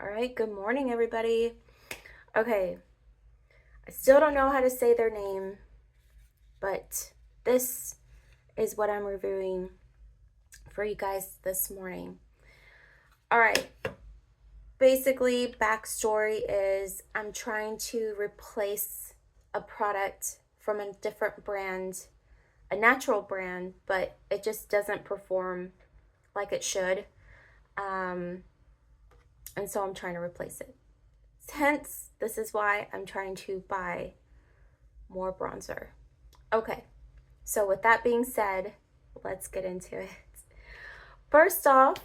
All right, good morning, everybody. Okay, I still don't know how to say their name, but this is what I'm reviewing for you guys this morning. All right, basically, backstory is I'm trying to replace a product from a different brand, a natural brand, but it just doesn't perform like it should. And so I'm trying to replace it. Hence, this is why I'm trying to buy more bronzer. Okay, so with that being said, let's get into it. First off,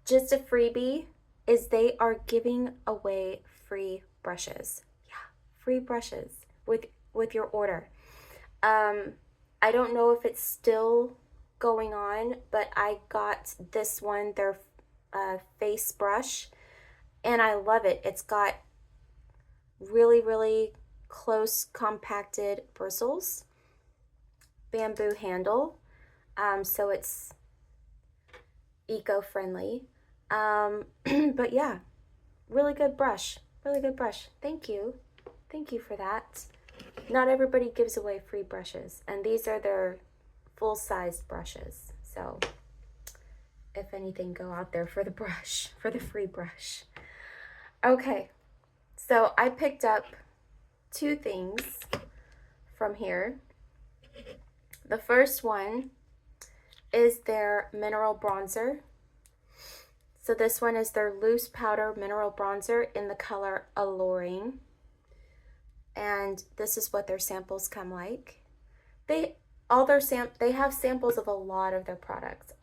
just a freebie is they are giving away free brushes. Yeah, free brushes with your order. I don't know if it's still going on, but I got this one, their face brush, and I love it. It's got really close compacted bristles, bamboo handle, so it's eco-friendly. But yeah, really good brush. Thank you for that. Not everybody gives away free brushes, and these are their full-sized brushes. So if anything, go out there for the brush, for the free brush. Okay, so I picked up two things from here. The first one is their mineral bronzer. So this one is their loose powder mineral bronzer in the color Alluring. And this is what their samples come like. They have samples of a lot of their products,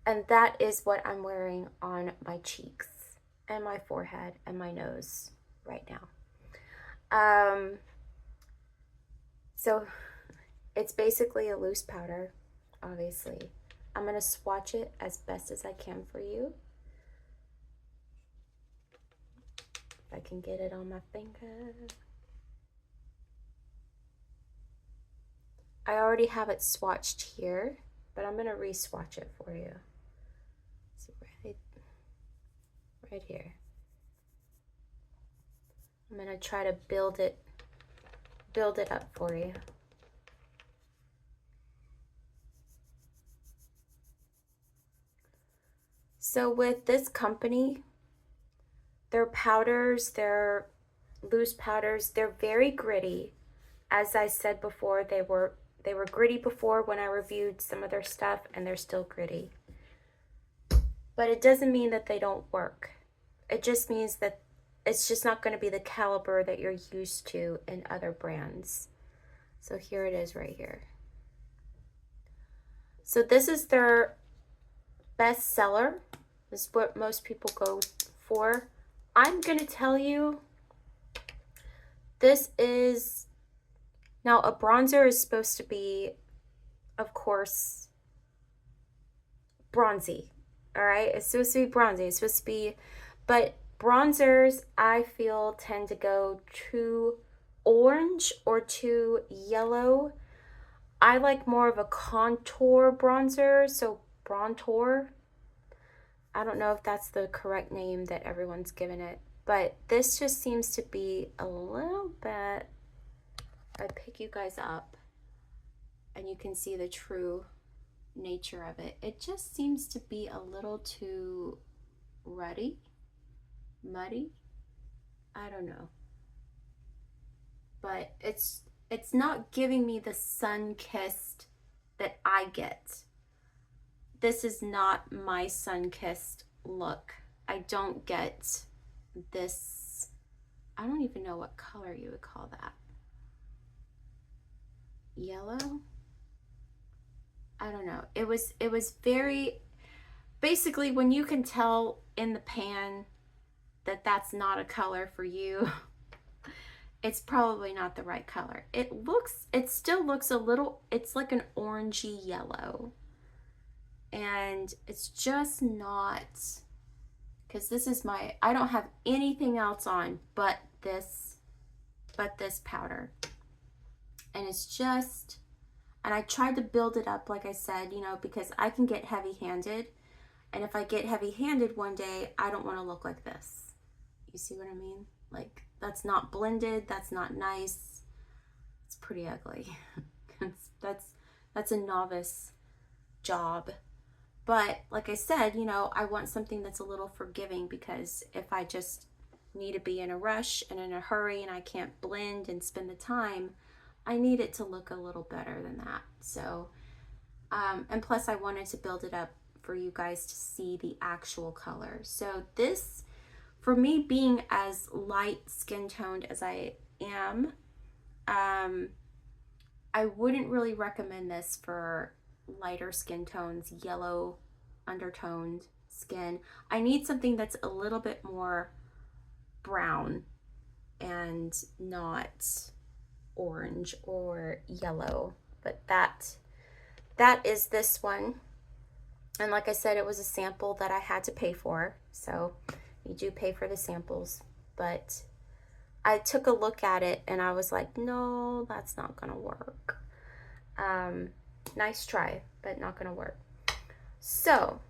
And that is what I'm wearing on my cheeks and my forehead and my nose right now. So it's basically a loose powder, obviously. I'm going to swatch it as best as I can for you. If I can get it on my finger. I already have it swatched here, but I'm going to re-swatch it for you. So right here. I'm going to try to build it up for you. So with this company, their powders, their loose powders, they're very gritty. As I said before, they were gritty before when I reviewed some of their stuff, and they're still gritty. But it doesn't mean that they don't work. It just means that it's just not going to be the caliber that you're used to in other brands. So here it is right here. So this is their best seller. This is what most people go for. I'm going to tell you, this is, now a bronzer is supposed to be, of course, bronzy. All right, it's supposed to be bronzy. It's supposed to be, but bronzers, I feel, tend to go too orange or too yellow. I like more of a contour bronzer, so Brontour. I don't know if that's the correct name that everyone's given it, but this just seems to be a little bit, I pick you guys up and you can see the true nature of it. It just seems to be a little too muddy. I don't know. But it's not giving me the sun-kissed that I get. This is not my sun-kissed look. I don't get this, I don't even know what color you would call that. Yellow? I don't know. It was very, basically when you can tell in the pan that that's not a color for you, it's probably not the right color. It still looks a little, it's like an orangey yellow. And it's just not, because this is I don't have anything else on but this powder. And it's just, and I tried to build it up, like I said, because I can get heavy-handed. And if I get heavy-handed one day, I don't want to look like this. You see what I mean? Like, that's not blended, that's not nice. It's pretty ugly. that's a novice job. But like I said, you know, I want something that's a little forgiving, because if I just need to be in a rush and in a hurry and I can't blend and spend the time, I need it to look a little better than that. So, and plus I wanted to build it up for you guys to see the actual color. So this, for me being as light skin toned as I am, I wouldn't really recommend this for lighter skin tones, yellow undertoned skin. I need something that's a little bit more brown and not orange or yellow. But that is this one. And like I said, it was a sample that I had to pay for. So you do pay for the samples. But I took a look at it and I was like, no, that's not gonna work. Nice try, but not gonna work. So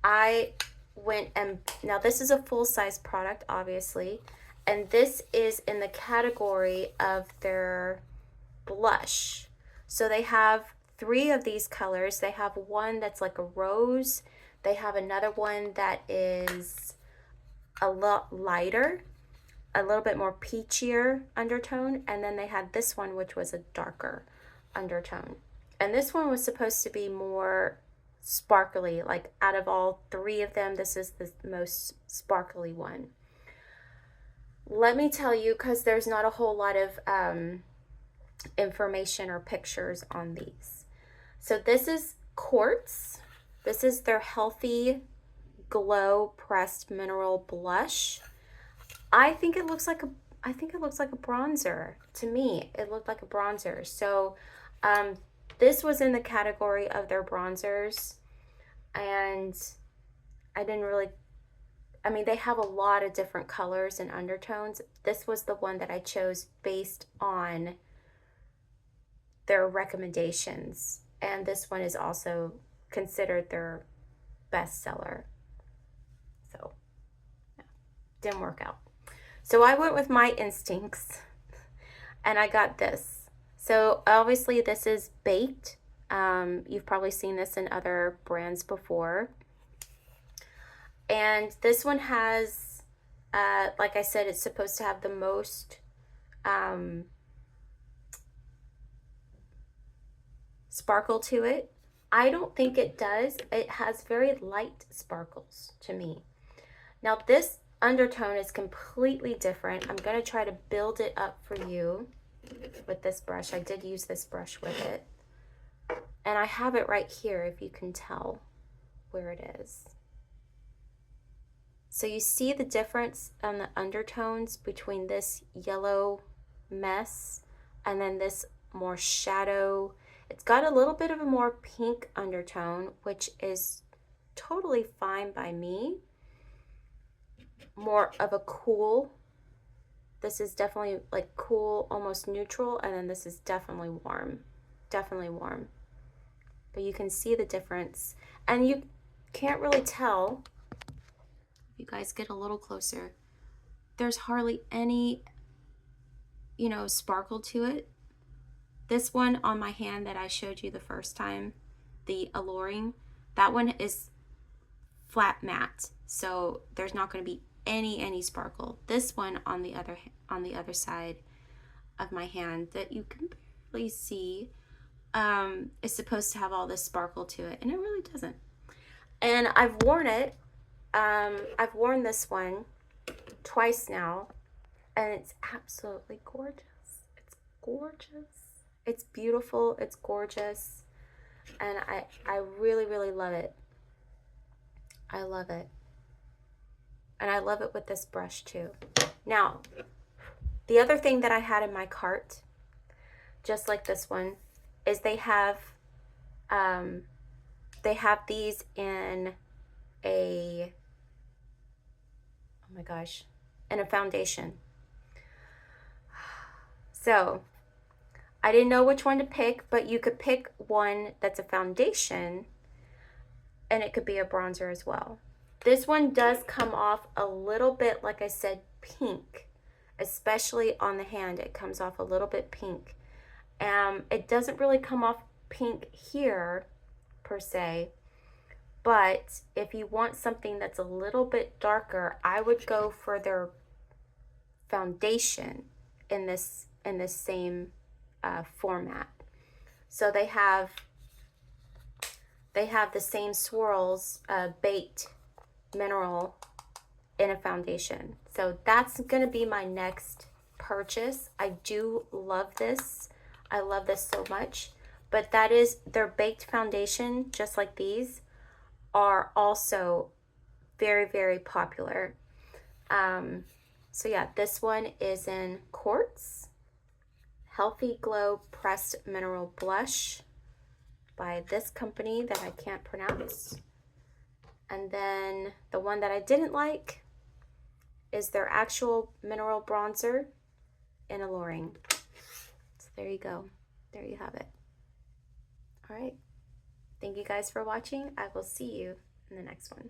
I went and, now this is a full-size product, obviously, and this is in the category of their blush. So they have 3 of these colors. They have one that's like a rose. They have another one that is a lot lighter, a little bit more peachier undertone, and then they had this one, which was a darker undertone. And this one was supposed to be more sparkly. Like, out of all 3 of them, this is the most sparkly one. Let me tell you, because there's not a whole lot of information or pictures on these. So this is Quartz. This is their Healthy Glow Pressed Mineral Blush. I think it looks like a bronzer. To me, it looked like a bronzer. So this was in the category of their bronzers, and I didn't really, I mean, they have a lot of different colors and undertones. This was the one that I chose based on their recommendations, and this one is also considered their bestseller. So yeah, didn't work out. So I went with my instincts and I got this. So obviously this is baked. You've probably seen this in other brands before. And this one has, like I said, it's supposed to have the most sparkle to it. I don't think it does. It has very light sparkles to me. Now this undertone is completely different. I'm going to try to build it up for you with this brush. I did use this brush with it. And I have it right here, if you can tell where it is. So you see the difference on the undertones between this yellow mess and then this more shadow. It's got a little bit of a more pink undertone, which is totally fine by me. More of a cool. This is definitely like cool, almost neutral, and then this is definitely warm. Definitely warm. But you can see the difference. And you can't really tell, if you guys get a little closer, there's hardly any, you know, sparkle to it. This one on my hand that I showed you the first time, the Alluring, that one is flat matte. So there's not going to be any sparkle. This one on the other side of my hand that you can barely see is supposed to have all this sparkle to it, and it really doesn't. And I've worn it. I've worn this one twice now, and it's absolutely gorgeous. It's gorgeous. It's beautiful. It's gorgeous, and I really love it. I love it. And I love it with this brush too. Now, the other thing that I had in my cart, just like this one, is they have these in a, oh my gosh, in a foundation. So I didn't know which one to pick, but you could pick one that's a foundation and it could be a bronzer as well. This one does come off a little bit, like I said, pink, especially on the hand. It comes off a little bit pink. It doesn't really come off pink here per se, but if you want something that's a little bit darker, I would go for their foundation in this same format. So they have the same swirls, baked mineral in a foundation. So that's gonna be my next purchase. I do love this. I love this so much. But that is their baked foundation, just like these, are also very, very popular. So yeah, this one is in Quartz, Healthy Glow Pressed Mineral Blush by this company that I can't pronounce. And then the one that I didn't like is their actual mineral bronzer in Alluring. So there you go. There you have it. All right. Thank you guys for watching. I will see you in the next one.